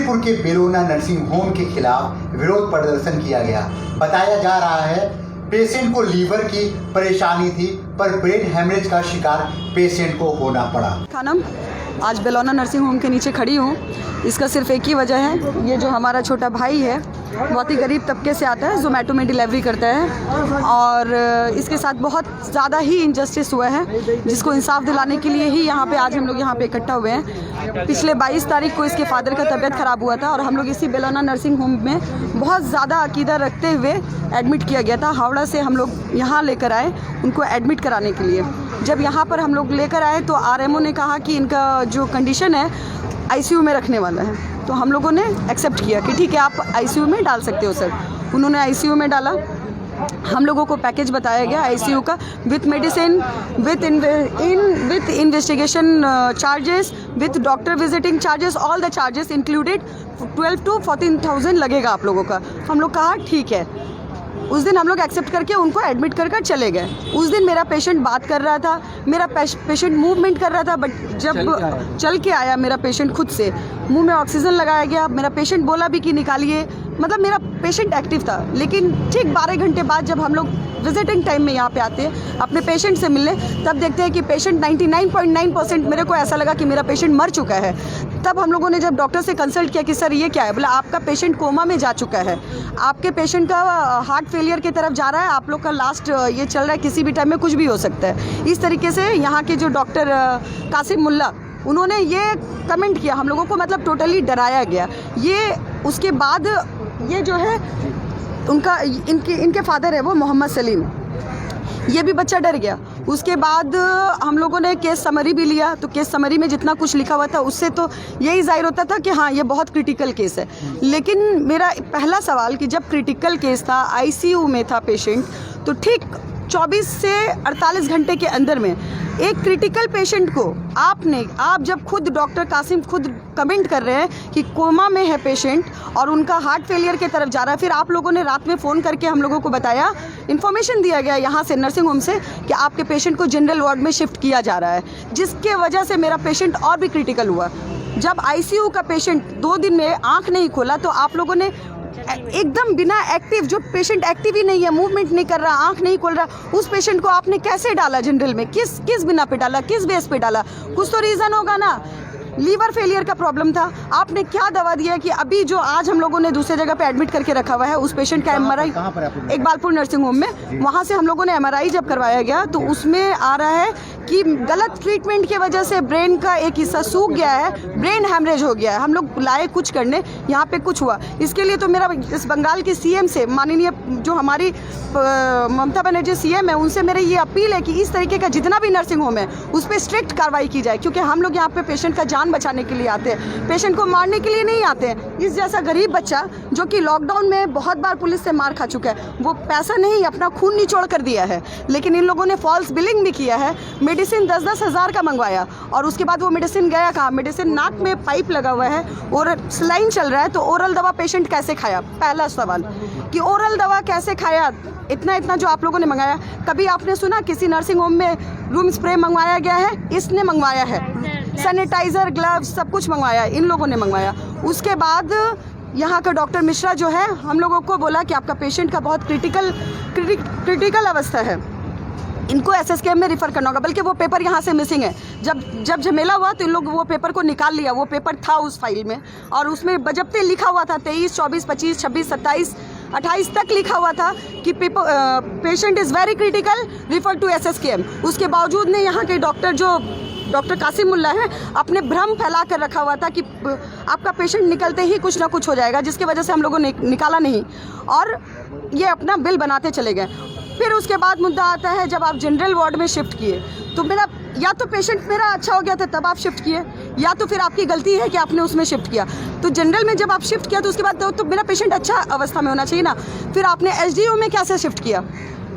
जबलपुर के Belona nursing home के खिलाफ विरोध प्रदर्शन किया गया। बताया जा रहा है पेशेंट को लीवर की परेशानी थी, पर ब्रेन हेमरेज का शिकार पेशेंट को होना पड़ा। खानम आज बेलोना नर्सिंग होम के नीचे खड़ी हूँ। इसका सिर्फ एक ही वजह है, ये जो हमारा छोटा भाई है बहुत ही गरीब तबके से आता है, जोमेटो में डिलीवरी करता है और इसके साथ बहुत ज़्यादा ही इनजस्टिस हुआ है, जिसको इंसाफ दिलाने के लिए ही यहाँ पे आज हम लोग यहाँ पे इकट्ठा हुए हैं। पिछले 22 तारीख को इसके फादर का तबीयत ख़राब हुआ था और हम लोग इसी बेलोना नर्सिंग होम में बहुत ज़्यादा अकीदा रखते हुए एडमिट किया गया था। हावड़ा से हम लोग यहाँ लेकर आए उनको एडमिट कराने के लिए। जब यहाँ पर हम लोग लेकर आए तो आरएमओ ने कहा कि इनका जो कंडीशन है आईसीयू में रखने वाला है, तो हम लोगों ने एक्सेप्ट किया कि ठीक है आप आईसीयू में डाल सकते हो सर। उन्होंने आईसीयू में डाला। हम लोगों को पैकेज बताया गया आईसीयू का, with medicine, with investigation charges, with doctor visiting charges, all the charges included 12 to 14,000 लगेगा आप लोगों का। हम लोग कहा ठीक है। उस दिन हम लोग एक्सेप्ट करके उनको एडमिट कर चले गए। उस दिन मेरा पेशेंट बात कर रहा था, मेरा पेशेंट मूवमेंट कर रहा था, बट जब चल के आया मेरा पेशेंट खुद से, मुंह में ऑक्सीजन लगाया गया, मेरा पेशेंट बोला भी कि निकालिए, मतलब मेरा पेशेंट एक्टिव था। लेकिन ठीक 12 घंटे बाद जब हम लोग विजिटिंग टाइम में यहाँ पे आते हैं अपने पेशेंट से मिलने, तब देखते हैं कि पेशेंट 99.9% मेरे को ऐसा लगा कि मेरा पेशेंट मर चुका है। तब हम लोगों ने जब डॉक्टर से कंसल्ट किया कि सर ये क्या है, बोला आपका पेशेंट कोमा में जा चुका है, आपके पेशेंट का हार्ट फेलियर की तरफ जा रहा है, आप लोग का लास्ट ये चल रहा है, किसी भी टाइम में कुछ भी हो सकता है। इस तरीके से यहाँ के जो डॉक्टर कासिम मुल्ला, उन्होंने ये कमेंट किया हम लोगों को, मतलब टोटली डराया गया। ये उसके बाद ये जो है उनका इनके फादर है वो मोहम्मद सलीम, ये भी बच्चा डर गया। उसके बाद हम लोगों ने केस समरी भी लिया, तो केस समरी में जितना कुछ लिखा हुआ था उससे तो यही जाहिर होता था कि हाँ ये बहुत क्रिटिकल केस है। लेकिन मेरा पहला सवाल कि जब क्रिटिकल केस था, आईसीयू में था पेशेंट, तो ठीक 24 से 48 घंटे के अंदर में एक क्रिटिकल पेशेंट को आप जब खुद डॉक्टर कासिम खुद कमेंट कर रहे हैं कि कोमा में है पेशेंट और उनका हार्ट फेलियर की तरफ जा रहा है, फिर आप लोगों ने रात में फ़ोन करके हम लोगों को बताया, इन्फॉर्मेशन दिया गया यहाँ से नर्सिंग होम से कि आपके पेशेंट को जनरल वार्ड में शिफ्ट किया जा रहा है, जिसके वजह से मेरा पेशेंट और भी क्रिटिकल हुआ। जब आईसीयू का पेशेंट 2 दिन में आँख नहीं खोला, तो आप लोगों ने एकदम बिना एक्टिव, जो पेशेंट एक्टिव ही नहीं है, मूवमेंट नहीं कर रहा, आंख नहीं खोल रहा, उस पेशेंट को आपने कैसे डाला जनरल में, किस बिना पे डाला, किस बेस पे डाला? कुछ तो रीज़न होगा ना। लीवर फेलियर का प्रॉब्लम था, आपने क्या दवा दिया कि अभी जो आज हम लोगों ने दूसरी जगह पे एडमिट करके रखा हुआ है उस पेशेंट का एमआरआई इकबालपुर नर्सिंग होम में, वहाँ से हम लोगों ने एमआरआई जब करवाया गया तो उसमें आ रहा है कि गलत ट्रीटमेंट की वजह से ब्रेन का एक हिस्सा सूख गया है, ब्रेन हैमरेज हो गया है। हम लोग लाए कुछ करने, यहाँ पे कुछ हुआ। इसके लिए तो मेरा इस बंगाल की सीएम से, माननीय जो हमारी ममता बनर्जी सीएम है, उनसे मेरी ये अपील है कि इस तरीके का जितना भी नर्सिंग होम है उस पर स्ट्रिक्ट कार्रवाई की जाए, क्योंकि हम लोग यहाँ पे पेशेंट का जान बचाने के लिए आते हैं, पेशेंट को मारने के लिए नहीं आते हैं। इस जैसा गरीब बच्चा जो कि लॉकडाउन में बहुत बार पुलिस से मार खा चुका है, वो पैसा नहीं अपना खून निचोड़ कर दिया है, लेकिन इन लोगों ने फॉल्स बिलिंग भी किया है। मेडिसिन 10-10 हज़ार का मंगवाया और उसके बाद वो मेडिसिन गया कहाँ? मेडिसिन नाक में पाइप लगा हुआ है और सलाइन चल रहा है, तो ओरल दवा पेशेंट कैसे खाया? पहला सवाल कि ओरल दवा कैसे खाया? इतना जो आप लोगों ने मंगाया, कभी आपने सुना किसी नर्सिंग होम में रूम स्प्रे मंगवाया गया है? इसने मंगवाया है, सैनिटाइज़र, ग्लव्स, सब कुछ मंगवाया, इन लोगों ने मंगवाया। उसके बाद यहाँ का डॉक्टर मिश्रा जो है हम लोगों को बोला कि आपका पेशेंट का बहुत क्रिटिकल अवस्था है, इनको एसएसकेएम में रिफ़र करना होगा, बल्कि वो पेपर यहाँ से मिसिंग है। जब झमेला हुआ तो इन लोग वो पेपर को निकाल लिया, वो पेपर था उस फाइल में और उसमें बजप्ते लिखा हुआ था 23, 24, 25, 26, 27, 28 तक लिखा हुआ था कि patient is very critical, refer to SSKM. उसके बावजूद ने यहाँ के डॉक्टर कासिम मुल्ला है, अपने भ्रम फैला कर रखा हुआ था कि आपका पेशेंट निकलते ही कुछ ना कुछ हो जाएगा, जिसकी वजह से हम लोगों ने निकाला नहीं और ये अपना बिल बनाते चले गए। फिर उसके बाद मुद्दा आता है जब आप जनरल वार्ड में शिफ्ट किए, तो मेरा या तो पेशेंट मेरा अच्छा हो गया था तब आप शिफ्ट किए, या तो फिर आपकी गलती है कि आपने उसमें शिफ्ट किया। तो जनरल में जब आप शिफ्ट किया तो उसके बाद तो मेरा पेशेंट अच्छा अवस्था में होना चाहिए ना। फिर आपने एचडीयू में कैसे शिफ्ट किया?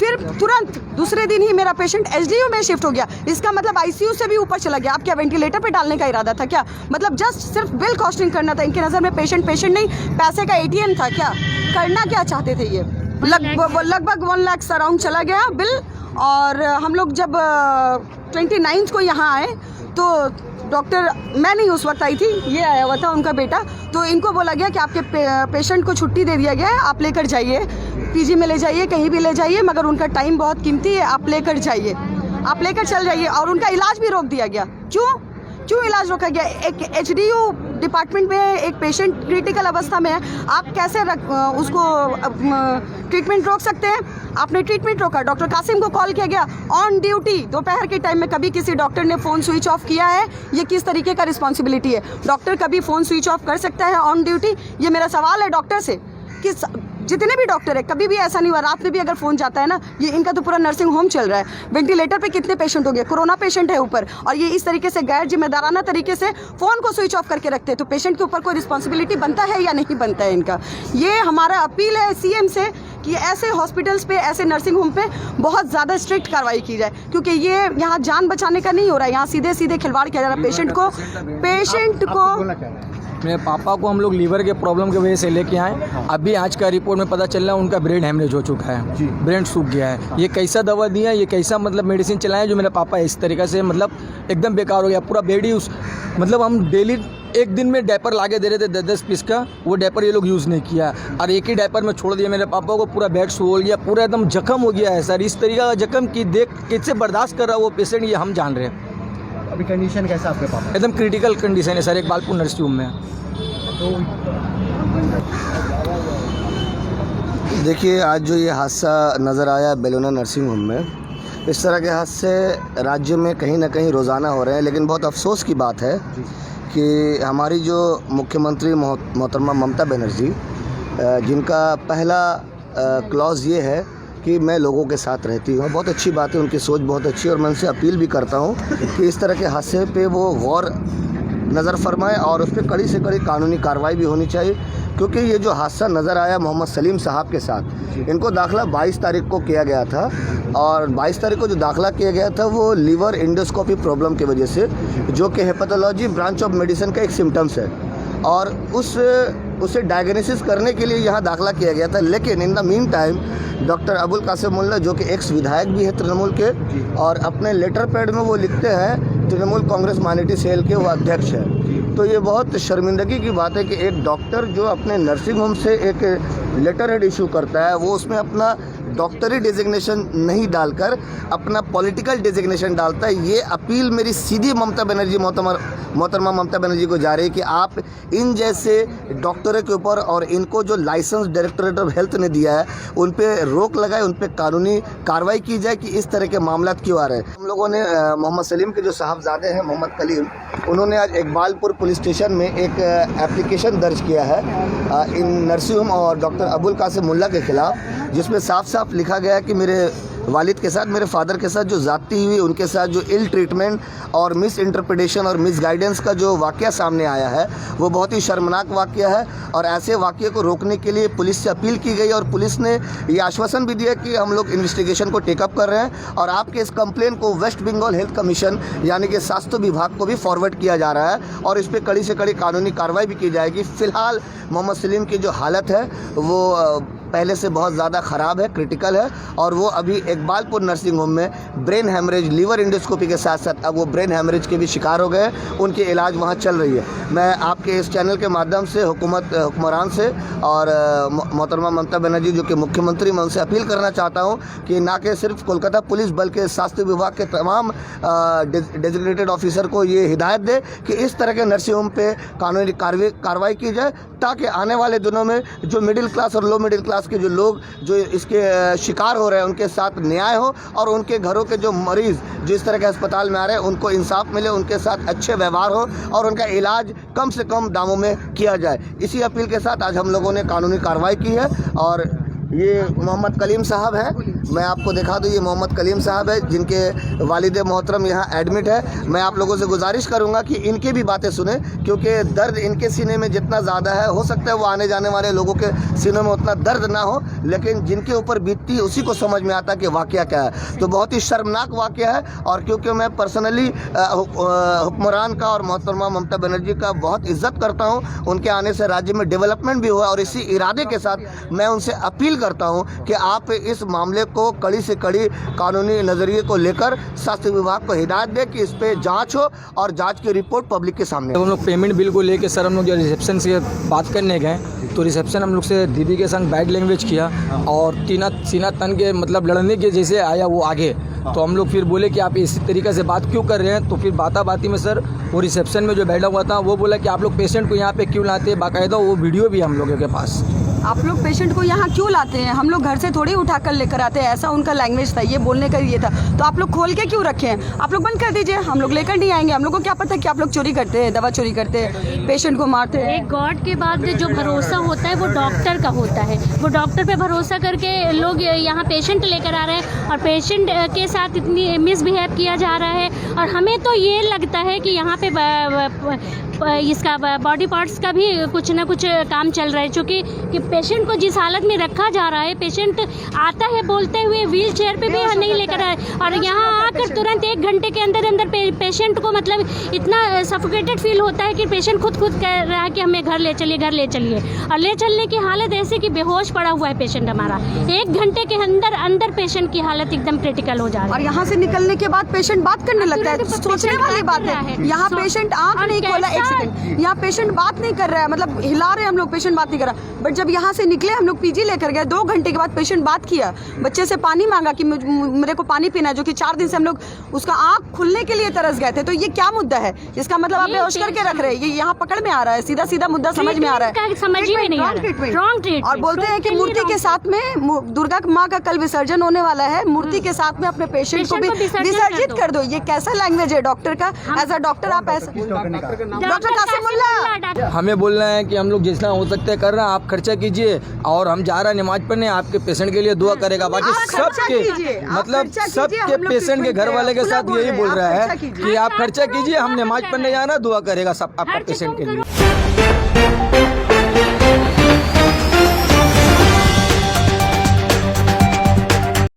फिर तुरंत दूसरे दिन ही मेरा पेशेंट एचडीयू में शिफ्ट हो गया। इसका मतलब आईसीयू से भी ऊपर चला गया। आप क्या वेंटिलेटर पे डालने का इरादा था क्या? मतलब जस्ट सिर्फ बिल कॉस्टिंग करना था। इनकी नज़र में पेशेंट नहीं, पैसे का एटीएम था क्या? करना क्या चाहते थे ये? लगभग 1 लाख अराउंड चला गया बिल। और हम लोग जब 29 को यहाँ आए तो डॉक्टर, मैं नहीं उस वक्त आई थी, ये आया हुआ था उनका बेटा, तो इनको बोला गया कि आपके पेशेंट को छुट्टी दे दिया गया है, आप लेकर जाइए, पीजी में ले जाइए, कहीं भी ले जाइए, मगर उनका टाइम बहुत कीमती है, आप लेकर जाइए, आप लेकर चल जाइए। और उनका इलाज भी रोक दिया गया। क्यों इलाज रोका गया? एक एचडीयू डिपार्टमेंट में एक पेशेंट क्रिटिकल अवस्था में है, आप कैसे उसको ट्रीटमेंट रोक सकते हैं? आपने ट्रीटमेंट रोका। डॉक्टर कासिम को कॉल किया गया ऑन ड्यूटी, दोपहर के टाइम में। कभी किसी डॉक्टर ने फ़ोन स्विच ऑफ किया है? ये किस तरीके का रिस्पॉन्सिबिलिटी है? डॉक्टर कभी फ़ोन स्विच ऑफ कर सकता है ऑन ड्यूटी? ये मेरा सवाल है डॉक्टर से कि जितने भी डॉक्टर है, कभी भी ऐसा नहीं हुआ रात में भी अगर फ़ोन जाता है ना। ये इनका तो पूरा नर्सिंग होम चल रहा है, वेंटिलेटर पे कितने पेशेंट हो गए, कोरोना पेशेंट है ऊपर, और ये इस तरीके से गैर जिम्मेदाराना तरीके से फ़ोन को स्विच ऑफ करके रखते हैं। तो पेशेंट के ऊपर कोई रिस्पॉन्सिबिलिटी बनता है या नहीं बनता है इनका? ये हमारा अपील है सीएम से कि ऐसे हॉस्पिटल्स पे, ऐसे नर्सिंग होम पे बहुत ज़्यादा स्ट्रिक्ट कार्रवाई की जाए, क्योंकि ये यहाँ जान बचाने का नहीं हो रहा है, यहाँ सीधे सीधे खिलवाड़ किया जा रहा है पेशेंट को। मेरे पापा को हम लोग लीवर के प्रॉब्लम की वजह से लेके आए। अभी आज का रिपोर्ट में पता चल रहा है उनका ब्रेन हेमरेज हो चुका है, ब्रेन सूख गया है। ये कैसा दवा दिया, ये कैसा मतलब मेडिसिन चलाएं जो मेरे पापा इस तरीक़े से मतलब एकदम बेकार हो गया पूरा बेड ही। उस मतलब हम डेली एक दिन में डायपर लाके दे रहे थे 10-10 पीस का, वो डायपर ये लोग यूज़ नहीं किया और एक ही डायपर में छोड़ दिया मेरे पापा को। पूरा बेड सूख गया, पूरा एकदम जख्म हो गया है सर। इस तरीके का जख्म की देख कैसे बर्दाश्त कर रहा है वो पेशेंट, ये हम जान रहे हैं। अभी कंडीशन कैसा आपके पापा? एकदम क्रिटिकल कंडीशन है सर, इकबालपुर नर्सिंग होम में। देखिए, आज जो ये हादसा नज़र आया बेलोना नर्सिंग होम में, इस तरह के हादसे राज्य में कहीं ना कहीं रोज़ाना हो रहे हैं। लेकिन बहुत अफसोस की बात है कि हमारी जो मुख्यमंत्री मोहतरमा ममता बनर्जी, जिनका पहला क्लॉज़ ये है कि मैं लोगों के साथ रहती हूँ, बहुत अच्छी बात है, उनकी सोच बहुत अच्छी है और मैं उनसे अपील भी करता हूँ कि इस तरह के हादसे पे वो गौर नज़र फरमाए और उस पर कड़ी से कड़ी कानूनी कार्रवाई भी होनी चाहिए। क्योंकि ये जो हादसा नज़र आया मोहम्मद सलीम साहब के साथ, इनको दाखिला 22 तारीख को किया गया था और 22 तारीख को जो दाखिला किया गया था वो लीवर इंडोस्कोपी प्रॉब्लम की वजह से, जो कि हेपेटोलॉजी ब्रांच ऑफ मेडिसिन का एक सिम्टम्स है, और उसे डायग्नोसिस करने के लिए यहाँ दाखिला किया गया था। लेकिन in the meantime doctor Abul Kasim Mulla, जो कि एक्स विधायक भी है तृणमूल के, और अपने लेटर पैड में वो लिखते हैं तृणमूल कांग्रेस माइनॉरिटी सेल के वो अध्यक्ष हैं। तो ये बहुत शर्मिंदगी की बात है कि एक डॉक्टर जो अपने नर्सिंग होम से एक लेटर हेड इशू करता है, वो उसमें अपना डॉक्टरी डिजिग्नेशन नहीं डालकर अपना पॉलिटिकल डिजिग्नेशन डालता है। ये अपील मेरी सीधी ममता बनर्जी, मोहतरमा ममता बनर्जी को जा रही है कि आप इन जैसे डॉक्टरों के ऊपर और इनको जो लाइसेंस डायरेक्टरेट ऑफ हेल्थ ने दिया है उन पे रोक लगाए, उन पे कानूनी कार्रवाई की जाए कि इस तरह के मामला क्यों आ रहे हैं। हम लोगों ने मोहम्मद सलीम के जो साहबजादे हैं मोहम्मद कलीम, उन्होंने आज इकबालपुर पुलिस स्टेशन में एक एप्लीकेशन दर्ज किया है इन नर्सिंग होम और डॉक्टर अबुल कासिम मुल्ला के ख़िलाफ़, जिसमें साफ साफ लिखा गया है कि मेरे वालिद के साथ, मेरे फादर के साथ जो ज़्यादती हुई, उनके साथ जो इल ट्रीटमेंट और मिस इंटरप्रिटेशन और मिस गाइडेंस का जो वाक़या सामने आया है वो बहुत ही शर्मनाक वाक़या है। और ऐसे वाक़ये को रोकने के लिए पुलिस से अपील की गई और पुलिस ने ये आश्वासन भी दिया कि हम लोग इन्वेस्टिगेशन को टेकअप कर रहे हैं और आपके इस कंप्लेन को वेस्ट बंगाल हेल्थ कमीशन यानी कि स्वास्थ्य विभाग को भी फॉरवर्ड किया जा रहा है और इस पर कड़ी से कड़ी कानूनी कार्रवाई भी की जाएगी। फ़िलहाल मोहम्मद सलीम की जो हालत है वो पहले से बहुत ज़्यादा ख़राब है, क्रिटिकल है, और वो अभी इकबालपुर नर्सिंग होम में ब्रेन हेमरेज, लीवर इंडोस्कोपी के साथ साथ अब वो ब्रेन हेमरेज के भी शिकार हो गए, उनकी इलाज वहाँ चल रही है। मैं आपके इस चैनल के माध्यम से हुक्मरान से और मोहतरमा ममता बनर्जी जो कि मुख्यमंत्री, मैं उनसे अपील करना चाहता हूँ कि ना कि सिर्फ कोलकाता पुलिस बल्कि स्वास्थ्य विभाग के तमाम डेजिग्नेटेड ऑफिसर को ये हिदायत दे कि इस तरह के नर्सिंग होम पे कानूनी कार्रवाई की जाए, ताकि आने वाले दिनों में जो मिडिल क्लास और लो मिडिल क्लास के जो लोग जो इसके शिकार हो रहे हैं उनके साथ न्याय हो और उनके घरों के जो मरीज़ जो इस तरह के अस्पताल में आ रहे हैं उनको इंसाफ मिले, उनके साथ अच्छे व्यवहार हो और उनका इलाज कम से कम दामों में किया जाए। इसी अपील के साथ आज हम लोगों ने कानूनी कार्रवाई की है। और ये मोहम्मद कलीम साहब है, मैं आपको दिखा दूँ, ये मोहम्मद कलीम साहब है जिनके वालिद मोहतरम यहाँ एडमिट है। मैं आप लोगों से गुजारिश करूँगा कि इनकी भी बातें सुने, क्योंकि दर्द इनके सीने में जितना ज़्यादा है, हो सकता है वो आने जाने वाले लोगों के सीनों में उतना दर्द ना हो, लेकिन जिनके ऊपर बीतती है उसी को समझ में आता है कि वाकया क्या है। तो बहुत ही शर्मनाक वाकया है, और क्योंकि मैं पर्सनली हुक्मरान का और मोहतरमा ममता बनर्जी का बहुत इज्जत करता हूँ, उनके आने से राज्य में डेवलपमेंट भी हुआ, और इसी इरादे के साथ मैं उनसे अपील करता हूँ कि आप इस मामले को कड़ी से कड़ी कानूनी नज़रिए को लेकर स्वास्थ्य विभाग को हिदायत दें कि इस पर जाँच हो और जाँच की रिपोर्ट पब्लिक के सामने। हम लोग पेमेंट बिल को लेके सर हम लोग जो रिसेप्शन से बात करने गए तो रिसेप्शन हम लोग से दीदी के संग बैड लैंग्वेज किया और सीना तन के मतलब लड़ने के जैसे आया वो आगे। तो हम लोग फिर बोले कि आप इसी तरीके से बात क्यों कर रहे हैं। तो फिर बाती में सर वो रिसेप्शन में जो बैठा हुआ था वो बोला कि आप लोग पेशेंट को यहाँ पे क्यों लाते हैं, बाकायदा वो वीडियो भी हम लोगों के पास। आप लोग पेशेंट को यहाँ क्यों लाते हैं, हम लोग घर से थोड़ी उठा कर लेकर आते हैं, ऐसा उनका लैंग्वेज था, ये बोलने का ये था। तो आप लोग खोल के क्यों रखे हैं, आप लोग बंद कर दीजिए, हम लोग लेकर नहीं आएंगे। हम लोग को क्या पता कि आप लोग चोरी करते हैं, दवा चोरी करते हैं, पेशेंट को मारते हैं। एक गॉड के बाद जो भरोसा होता है वो डॉक्टर का होता है, वो डॉक्टर पे भरोसा करके लोग यहाँ पेशेंट लेकर आ रहे हैं और पेशेंट के साथ इतनी मिसबिहेव किया जा रहा है। और हमें तो ये लगता है कि यहाँ पे इसका बॉडी पार्ट्स का भी कुछ ना कुछ काम चल रहा है, क्योंकि कि पेशेंट को जिस हालत में रखा जा रहा है, पेशेंट आता है बोलते हुए व्हील चेयर पे भी नहीं लेकर आए, और यहाँ आकर तुरंत 1 घंटे के अंदर पेशेंट को मतलब इतना सफोकेटेड फील होता है कि पेशेंट खुद कह रहा है कि हमें घर ले चलिए, और ले चलने की हालत ऐसे कि बेहोश पड़ा हुआ है पेशेंट हमारा। 1 घंटे के अंदर पेशेंट की हालत एकदम क्रिटिकल हो जा रही है। और यहाँ से निकलने के बाद पेशेंट बात करने लगता है, सोचने वाली बात है। यहाँ पेशेंट आँख नहीं खोला, 1 सेकंड, यहाँ पेशेंट बात नहीं कर रहा है, मतलब हिला रहे हैं हम लोग, पेशेंट बात नहीं कर रहा। बट जब यहाँ से निकले हम लोग पीजी लेकर गए, 2 घंटे के बाद पेशेंट बात किया, बच्चे से पानी मांगा कि मेरे को पानी पीना है, जो कि 4 दिन से हम लोग उसका आँख खुलने के लिए तरस गए थे। तो ये क्या मुद्दा है, इसका मतलब आप बेहोश करके रख रहे हैं, ये यहाँ पकड़ में आ रहा है, सीधा मुद्दा समझ में आ रहा है, समझ में नहीं आ रहा, रॉन्ग ट्रीटमेंट। और बोलते हैं कि मूर्ति के साथ में दुर्गा माँ का कल विसर्जन होने वाला है, मूर्ति के साथ में अपने पेशेंट को भी विसर्जित कर दो। ये कैसा लैंग्वेज है डॉक्टर का? एज अ डॉक्टर आप ऐसा, डॉक्टर कासिमुल्लाह, हमें बोलना है कि हम लोग जितना हो सकता है कर रहे हैं, आप खर्चा कीजिए और हम जा रहे हैं नमाज पढ़ने, आपके पेशेंट के लिए दुआ करेगा। बाकी सबके पेशेंट के घर वाले के साथ यही बोल रहा है कि आप खर्चा कीजिए, हम नमाज पढ़ने जाना, दुआ करेगा सब आपका पेशेंट के लिए।